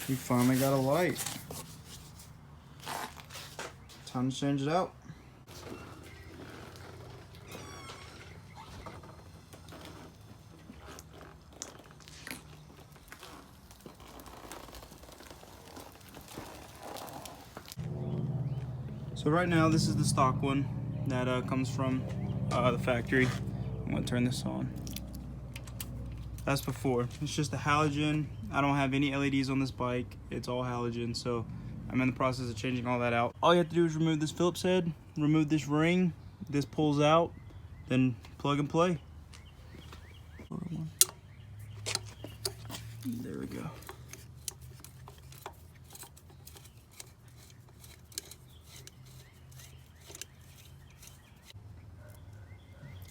We finally got a light. Time to change it out. So right now, this is the stock one that comes from the factory. I'm gonna turn this on. That's before. It's just a halogen. I don't have any LEDs on this bike. It's all halogen, so I'm in the process of changing all that out. All you have to do is remove this Phillips head, remove this ring, this pulls out, then plug and play. There we go.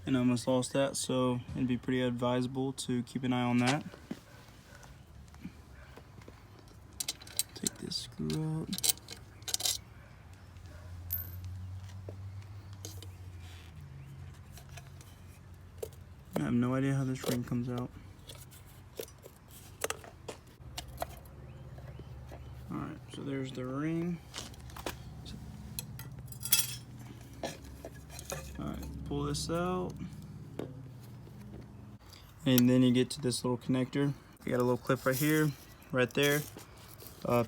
And I almost lost that, so it'd be pretty advisable to keep an eye on that. Take this screw out. I have no idea how this ring comes out. Alright, so there's the ring. Alright, pull this out. And then you get to this little connector. You got a little clip right here, right there.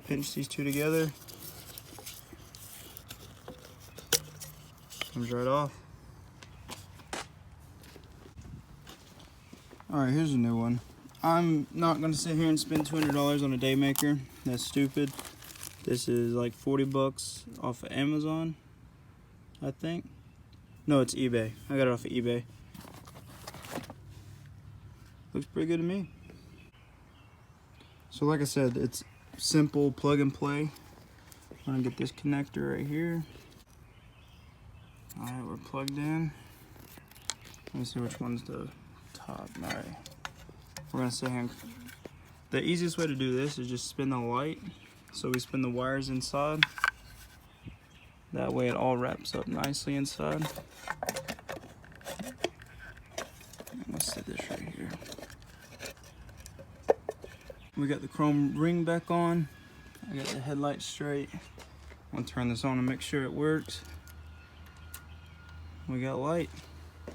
Pinch these two together. Comes right off. Alright, here's a new one. I'm not going to sit here and spend $200 on a Daymaker. That's stupid. This is like 40 bucks off of Amazon, I think. No, it's eBay. I got it off of eBay. Looks pretty good to me. So like I said, it's simple plug and play. I'm gonna get this connector right here. All right, we're plugged in. Let me see which one's the top. All right, we're gonna sit here. The easiest way to do this is just spin the light. So we spin the wires inside. That way it all wraps up nicely inside. Let's set this right here. We got the chrome ring back on. I got the headlight straight. I'm gonna turn this on and make sure it works. We got light. I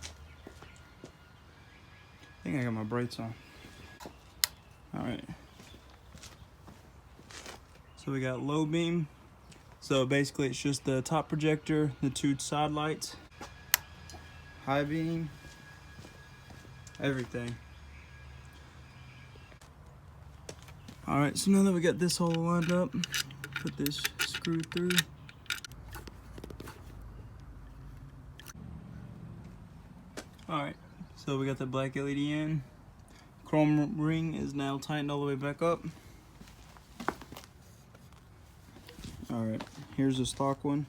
think I got my brights on. All right. So we got low beam. So basically it's just the top projector, the two side lights, high beam, everything. All right, so now that we got this all lined up, put this screw through. All right, so we got the black LED in. Chrome ring is now tightened all the way back up. All right, here's the stock one.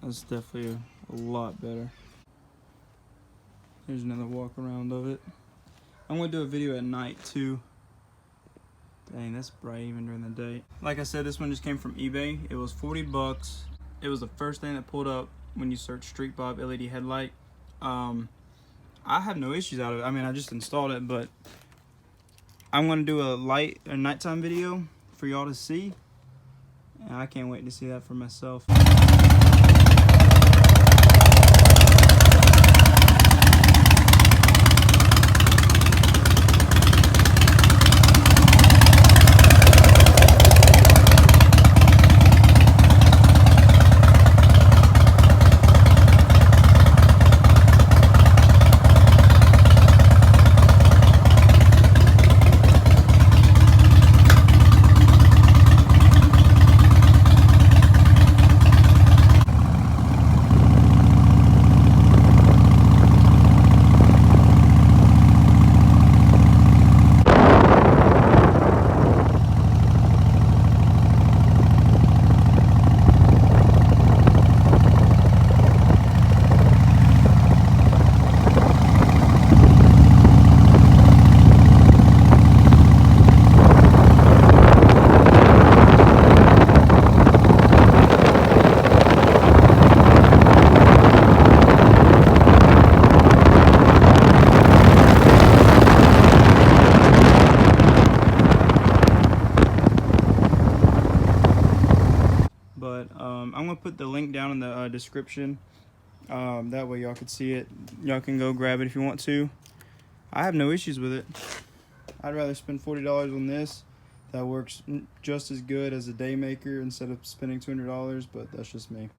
That's definitely a lot better. Here's another walk around of it. I'm gonna do a video at night too. Dang, that's bright even during the day. Like I said, this one just came from eBay. It was 40 bucks. It was the first thing that pulled up when you search Street Bob LED headlight. I have no issues out of it. I mean, I just installed it, but I'm gonna do a nighttime video for y'all to see. And I can't wait to see that for myself. I'm gonna put the link down in the description. That way y'all can see it. Y'all can go grab it if you want to. I have no issues with it. I'd rather spend $40 on this. That works just as good as a Daymaker instead of spending $200, but that's just me.